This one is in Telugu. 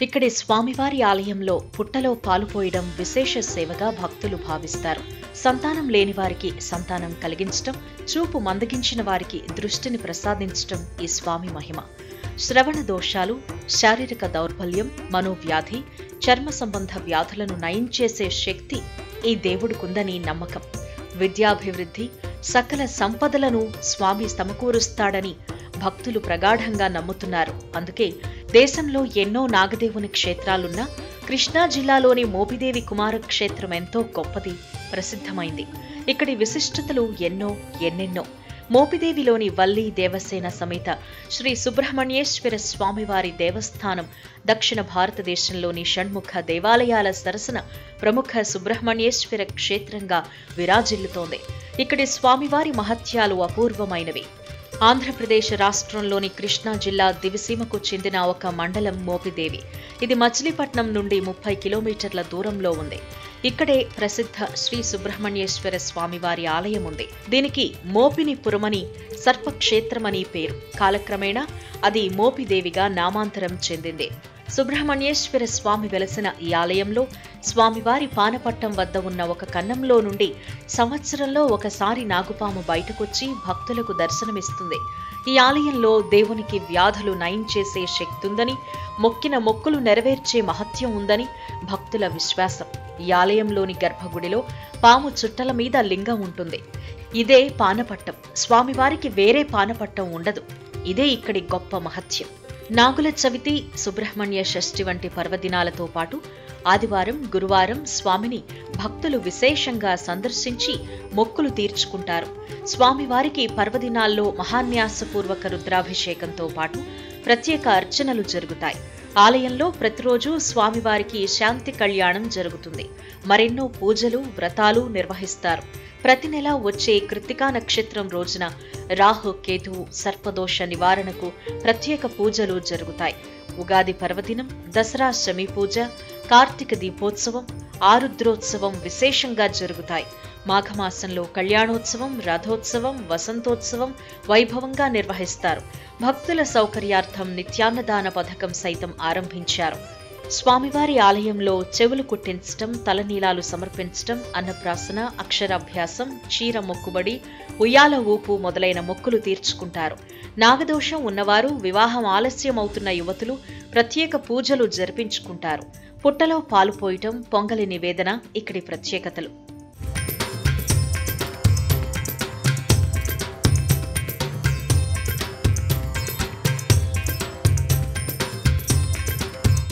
ఇక్కడి స్వామివారి ఆలయంలో పుట్టలో పాలు పోయడం విశేష సేవగా భక్తులు భావిస్తారు. సంతానం లేని వారికి సంతానం కలిగించటం, చూపు మందగించిన వారికి దృష్టిని ప్రసాదించటం ఈ స్వామి మహిమ. శ్రవణ దోషాలు, శారీరక దౌర్బల్యం, మనోవ్యాధి, చర్మ సంబంధ వ్యాధులను నయం చేసే శక్తి ఈ దేవుడికుందని నమ్మకం. విద్యాభివృద్ధి, సకల సంపదలను స్వామి సమకూరుస్తాడని భక్తులు ప్రగాఢంగా నమ్ముతున్నారు. అందుకే దేశంలో ఎన్నో నాగదేవుని క్షేత్రాలున్నా కృష్ణా జిల్లాలోని మోపిదేవి కుమార క్షేత్రం ఎంతో గొప్పది, ప్రసిద్ధమైంది. ఇక్కడి విశిష్టతలు ఎన్నెన్నో. మోపిదేవిలోని వల్లి దేవసేన సమేత శ్రీ సుబ్రహ్మణ్యేశ్వర స్వామివారి దేవస్థానం దక్షిణ భారతదేశంలోని షణ్ముఖ దేవాలయాల సరసన ప్రముఖ సుబ్రహ్మణ్యేశ్వర క్షేత్రంగా విరాజిల్లుతోంది. ఇక్కడి స్వామివారి మహత్యాలు అపూర్వమైనవి. ఆంధ్రప్రదేశ్ రాష్ట్రంలోని కృష్ణా జిల్లా దివిసీమకు చెందిన ఒక మండలం మోపిదేవి. ఇది మచిలీపట్నం నుండి 30 కిలోమీటర్ల దూరంలో ఉంది. ఇక్కడే ప్రసిద్ధ శ్రీ సుబ్రహ్మణ్యేశ్వర స్వామివారి ఆలయం ఉంది. దీనికి మోపిని పురమని, సర్పక్షేత్రమని పేరు. కాలక్రమేణా అది మోపిదేవిగా నామాంతరం చెందింది. సుబ్రహ్మణ్యేశ్వర స్వామి వెలసిన ఈ ఆలయంలో స్వామివారి పానపట్టం వద్ద ఉన్న ఒక కన్నంలో నుండి సంవత్సరంలో ఒకసారి నాగుపాము బయటకొచ్చి భక్తులకు దర్శనమిస్తుంది. ఈ ఆలయంలో దేవునికి వ్యాధులు నయం చేసే శక్తి ఉందని, మొక్కిన మొక్కులు నెరవేర్చే మహత్యం ఉందని భక్తుల విశ్వాసం. ఈ ఆలయంలోని గర్భగుడిలో పాము చుట్టల మీద లింగం ఉంటుంది. ఇదే పానపట్టం. స్వామివారికి వేరే పానపట్టం ఉండదు. ఇదే ఇక్కడి గొప్ప మహత్యం. నాగుల చవితి, సుబ్రహ్మణ్య షష్ఠి వంటి పర్వదినాలతో పాటు ఆదివారం, గురువారం స్వామిని భక్తులు విశేషంగా సందర్శించి మొక్కులు తీర్చుకుంటారు. స్వామివారికి పర్వదినాల్లో మహాన్యాసపూర్వక రుద్రాభిషేకంతో పాటు ప్రత్యేక అర్చనలు జరుగుతాయి. ఆలయంలో ప్రతిరోజు స్వామివారికి శాంతి కళ్యాణం జరుగుతుంది. మరెన్నో పూజలు, వ్రతాలు నిర్వహిస్తారు. ప్రతి నెల వచ్చే కృత్తికా నక్షత్రం రోజున రాహు, కేతు, సర్పదోష నివారణకు ప్రత్యేక పూజలు జరుగుతాయి. ఉగాది పర్వదినం, దసరా శమీ పూజ, కార్తీక దీపోత్సవం, ఆరుద్రోత్సవం విశేషంగా జరుగుతాయి. మాఘమాసంలో కళ్యాణోత్సవం, రథోత్సవం, వసంతోత్సవం వైభవంగా నిర్వహిస్తారు. భక్తుల సౌకర్యార్థం నిత్యాన్నదాన పథకం సైతం ఆరంభించారు. స్వామివారి ఆలయంలో చెవులు కుట్టించటం, తలనీలాలు సమర్పించటం, అన్నప్రాసన, అక్షరాభ్యాసం, చీర మొక్కుబడి, ఉయ్యాల ఊపు మొదలైన మొక్కులు తీర్చుకుంటారు. నాగదోషం ఉన్నవారు, వివాహం ఆలస్యం అవుతున్న యువతులు ప్రత్యేక పూజలు జరిపించుకుంటారు. పుట్టలో పాలు పోయటం, పొంగలి నివేదన ఇక్కడి ప్రత్యేకతలు.